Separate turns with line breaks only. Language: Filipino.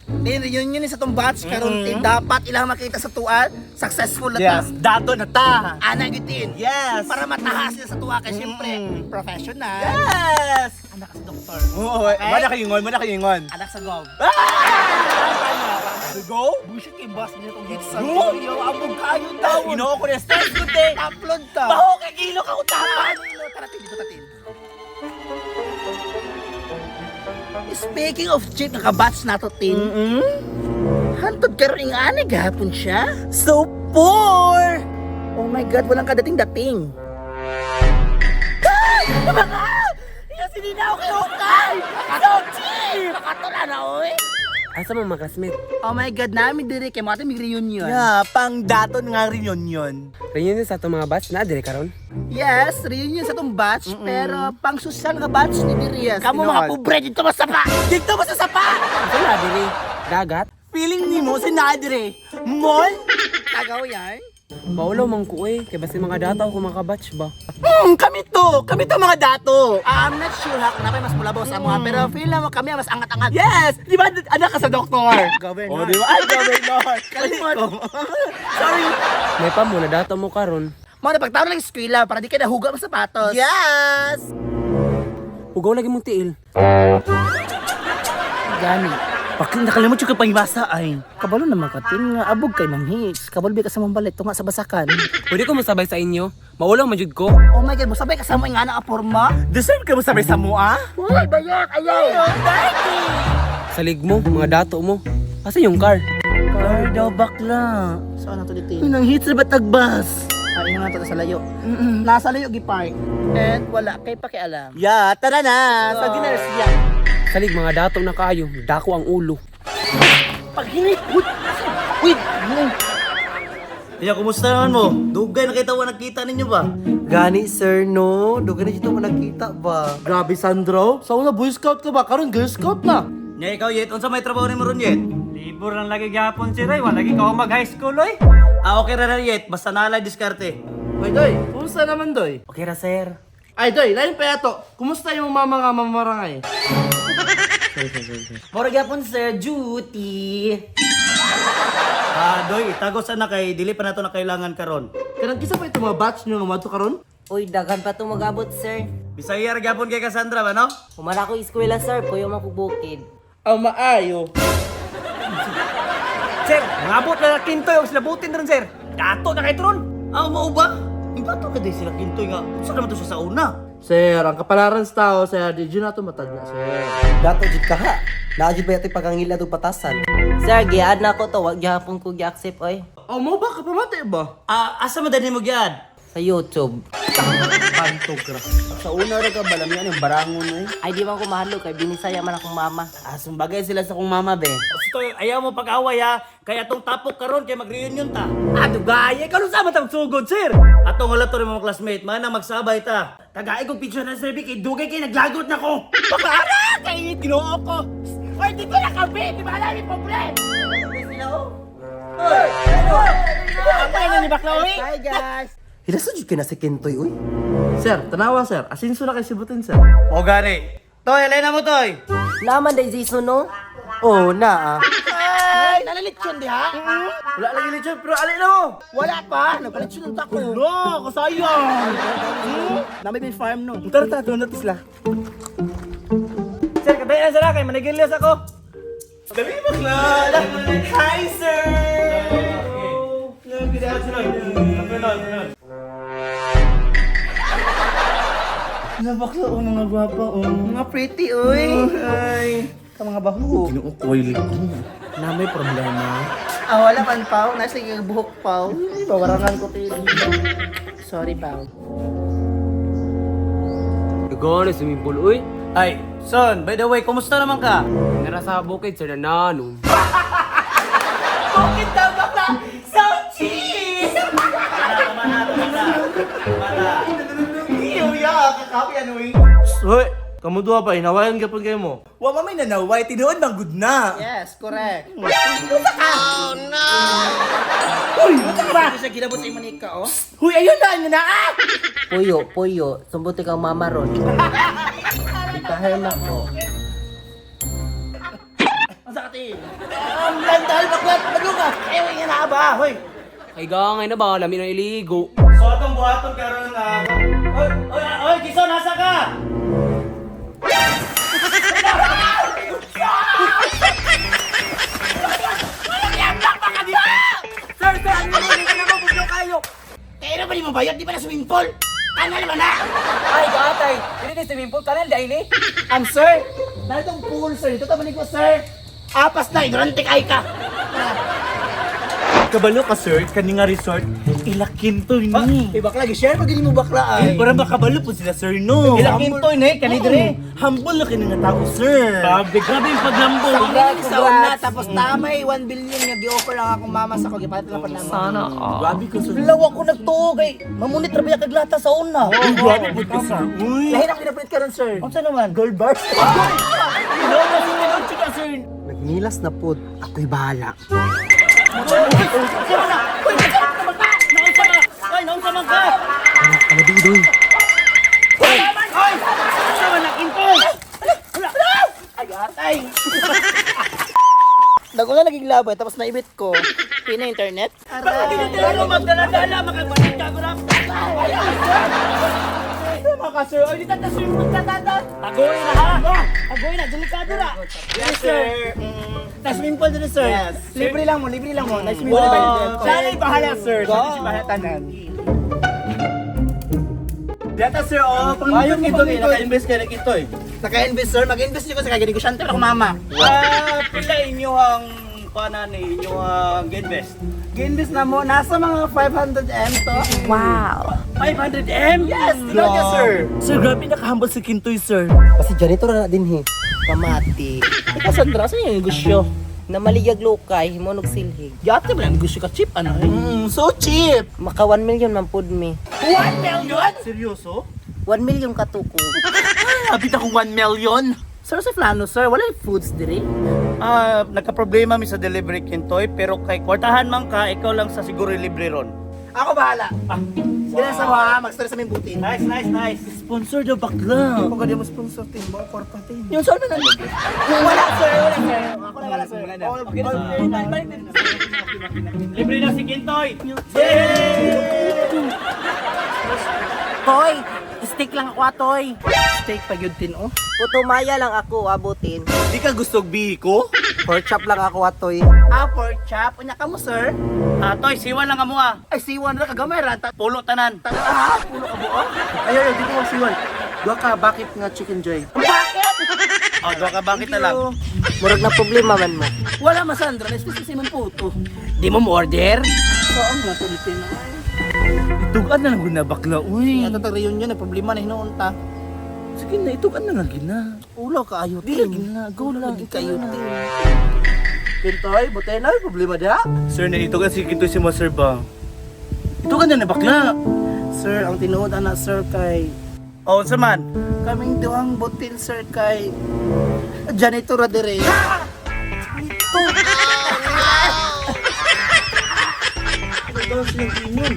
Tin, reunion sa tong batch karon tin dapat ilang makita sa tuan successful na
Yes,
ta.
dato na ta.
Ana gitin.
Yes.
Para matahas sila sa tuwa kay syempre professional.
Yes.
Anak sa doktor.
Oo, mana kayingon.
Anak sa gov.
Go?
Bullshit kay boss niya tong hits sa
No.
video. Abog kayo daw.
Ginoo ko na stress ko te.
Upload ka.
Baho kay kilo ka utapan.
Tara tin dito tatin. Speaking of chip, nakabatch na to, Tin. Hantod ka rin ani, gahapon siya.
So poor.
Oh my God, walang kadating-dating.
Yung sininaw kay Hukay. So cheap.
Nakatula na, oy.
Asa mo mga classmate?
Oh my God, namin diri kay mga mag-reunion.
Yeah, pang dato nga reunion.
Reunion sa itong mga batch na dire karon.
Yes, reunion sa tong batch, pero pang social nga batch ni Dirias. Kamu
Tinood.
mga pobre dito masapa.
Dito ba sa sapa?
Asa na dire? Dagat?
Feeling ni mo si Nadre. Mall?
Tagaw yan.
Maulaw man ko kay basta mga data ko mga batch ba.
Kami to mga dato.
I'm not sure ha, kung napay mas mulabaw sa mga, pero feel na mo kami mas angat-angat.
Yes! Di ba anak ka sa doktor?
Governor.
Oh, di ba? Ay, governor.
Kalimot.
Sorry.
May pa mo na data mo karon.
Mga napagtawag lang sa eskwela para di ka nahuga mo sapatos.
Yes!
Ugaw lagi mong tiil.
Gani.
Bakit nakalimot yung kapahibasa ay?
Kabalo naman ka, Tin, nga abog kay Ma'am Hits. Kabalbi ka sa mambalit, tunga sa basakan.
Pwede ko masabay sa inyo. Maulaw man jud ko.
Oh my God, musabay ka sa mo yung anak aporma?
Deserve ka mo sabi sa mua?
Uy, bayak, ayaw!
Salig mo, mga dato mo. Asa yung car?
Car daw bakla.
Saan na to dito?
Nang hits na ba tagbas?
Ay, ina na to sa layo. Nasa layo, gipark. And wala, kay pakialam.
Yeah, tara na. Sa dinner siya.
Salig mga dato na kayo. Dako ang ulo.
Paghinit. Uy! Kaya kumusta naman mo? Dugay na kita nakita ninyo ba?
Gani sir no, dugan na dito mo nakita ba?
Grabe Sandro.
Sa una Boy Scout ka ba? Karon Girl Scout na.
Nya ikaw Yet, unsa may trabaho ni mo ron Yet?
Libur lang lagi gapon si Ray, wala lagi ka mag high school oy.
Okay ra Yet, basta nalay diskarte.
Oy Doy, kumusta naman Doy?
Okay ra sir.
Ay Doy, lain pa yato. Kumusta yung mama nga mamarangay?
Mora gyapon sir, duty. Doy, itagos na kay dili pa nato na kailangan karon.
Kanang kisa pa ito mga batch nyo nga madto karon?
Uy, daghan pa ito mag-abot, sir.
Bisaya ra gyapon kay Cassandra ba no?
Humara ko eskwela, sir. Puyo makubukid.
Ang maayo.
Sir, mabot na kinto yung silabutin ron sir. Dato na kay Tron.
Mao ba? Ibato ka day sila kintoy nga. Unsa naman to siya sa una?
Sir, ang kapalaran sa tao, sir, di dyan na ito matagna, sir.
Dato jud ka ha. Naajud ba yato'y pagangila og batasan?
Sir, giad na ko to. Wag gihapon ko gi-accept, oy.
Oh, mo ba? Kapamati ba?
Asa man mo gyad?
Sa YouTube.
Sa una rin ka, balam yan yung barangon eh.
Ay, di man ko mahalo kay binisaya man akong mama.
Sumbagay sila sa kong mama, be.
Stoy, ayaw mo pag-away ha. Kaya atong tapok karon kay mag-reunion ta.
Gaya, karon sa matang sugod sir.
Atong wala to rin mga classmate, mana magsabay ta. Tagaay kong picture na sir, kay dugay kay naglagot na ko.
Pakara, kay ginoo ko. Ay, di ko na kape, di ba alam yung problem? Apa yung ni bakla oy?
Hi guys!
Hirasa jud ka na si Kentoy uy.
Sir, tanawa, sir. Asinso na kay sibutin, sir.
O gani. Toy, alay na mo toy.
Naman day Jason, no?
Oh, na ah.
Ay, nalilitsyon di ha?
Wala lagi lechon, pero alay na mo.
Wala pa, nagpalitsyon ng tako.
Lo, kasayang.
Namay may farm no.
Tara, tara, doon natin sila.
Sir, kadayan sila kay manigilyas ako.
Dali, bakla. Hi, sir. Good afternoon. Na bakla, oh, mga gwapa, oh.
Mga pretty, uy.
Ay.
Ka mga baho.
Kinuukoy ko. Na may problema.
Wala man, Pao. Nasa yung buhok, Pao. Bawarangan ko tayo. Sorry, Pao.
Gagana swimming pool uy.
Ay, son, by the way, kumusta naman ka?
Nara sa bukid sir na nanom.
Bakit daw bakla? So cheap!
Iyo, ya, kakapi ano eh. Hoy, kamu dua pa, inawayan ka kayo mo.
Wa mamay nanaway, tinuod bang good na.
Yes, correct.
Uy, ano ka ba?
Hindi siya ginabot sa imanika, oh.
Huy, ayun na, yun na ah!
Puyo. Sumbuti kang mama ron. Ikahem ako.
Asa ka tin?
Landal, baklat, ano ka? Ewan nga na ba, hoy.
Ay gangay na ba? Lamin ang iligo.
So atong buhaton karon nga. Oy, Jason, nasa ka?
Sir, ano mo? Hindi na mo bugyo kayo.
Kaya na ba di mo bayad? Di ba na swimming pool? Ano naman na?
Ay, gatay. Hindi na swimming pool kanal daily.
Sir, naritong pool, sir. Ito tamanig ko, sir. Apas na, ignorante kay ka.
Kabalo ka, sir, kani nga resort, ilakin to ni.
Bakla, share pag hindi mo bakla ay.
Para makabalo po sila, sir, no?
Ilakin to, ni, kanidre.
Humble na kini nga tao, sir. Grabe yung paglambo.
Sa una, tapos tamay 1 billion nga gi-offer lang akong mama sa ko. Gipalit lang pa naman. Sana.
Grabe ko, sir.
Lawa ko nagtuo kay mamunit rabi kag lata sa una.
Grabe po ka, sir. Uy.
Lahin ang pinapalit ka ron, sir.
Ano naman? Gold bar? Sir.
Nagnilas na pod. Ako'y bahala.
Ay, naunsa man ka?
Ano di doy?
Ay! Dago na naging labay, tapos naibit ko. Pina internet.
Ano magdala-dala, makagmanin ka ko na. Tama ka, sir. Ay, di tata swimming pool ka tata. Tagoy na ha. Tagoy na, delikado na.
Yes, sir. Na-swimming pool din, sir. Libre lang mo. Na-swimming pool din.
Sana'y bahala, sir. Sana'y bahala tanan. Data, sir, oh.
Ayun kito, naka-invest ka na kito eh.
Naka-invest, sir. Mag-invest nyo ko sa kagani ko. Siyempre ako, mama.
Pila inyo ang panan ni inyo ang invest?
Gi-invest na mo. Nasa mga 500M to.
500M?
Yes!
Tingnan niya, sir. Sir, grabe nakahambal si Kintoy, sir.
Kasi janitor na din he.
Pamati.
Ikaw, Sandra, saan yung gusyo?
Na maligag lokay, himonog silhig.
Yate ba yung gusyo ka cheap? Ano? So cheap!
Maka 1 million man pud mi.
1 million?
Seryoso?
1 million katuko.
Habit akong 1 million.
Sir, sa Flano, sir, wala yung foods diri.
Nagka-problema mi sa delivery Kintoy, pero kay kwartahan man ka, ikaw lang sa siguro libre ron.
Ako bahala. Sila sa mga mag-stress sa aming buti.
Nice. Sponsor daw bakla.
Kung kaya mo sponsor team, baka kwarta team. Yung saan na wala, sir. Ako na wala, sir.
Libre na si Kintoy.
Toy, steak lang ako, Toy. Steak pag yun tin, oh.
Putumaya lang ako abutin.
Di ka gusto biko?
Pork chop lang ako atoy.
Pork chop. Unya ka mo, sir.
Toy, siwan lang mo ah.
Ay, siwan na kagamay ra.
Pulo tanan.
Pulo ka buo.
Ayaw, dito mo siwan. Dua ka, bakit nga chicken joy?
Bakit?
Doon ka bakit na lang?
Murag na problema man mo.
Wala masandra. Nespecially si mong puto. Di mo order? Oo, ang natulitin na.
Itugan na lang guna bakla, uy.
Ito tag reunion na problema na hinuunta.
Sige na, itugan na lang gina.
Ulaw ka ayot.
Di lagi na, go lang.
Kayo.
Pintoy, butay na, problema dia.
Sir, na itugan si Kintoy si Master ba? Itugan na bakla.
Sir, ang tinuod na sir kay
Oh, sa man.
kaming duhang butil sir kay janitor dire.
Ito silang inyon.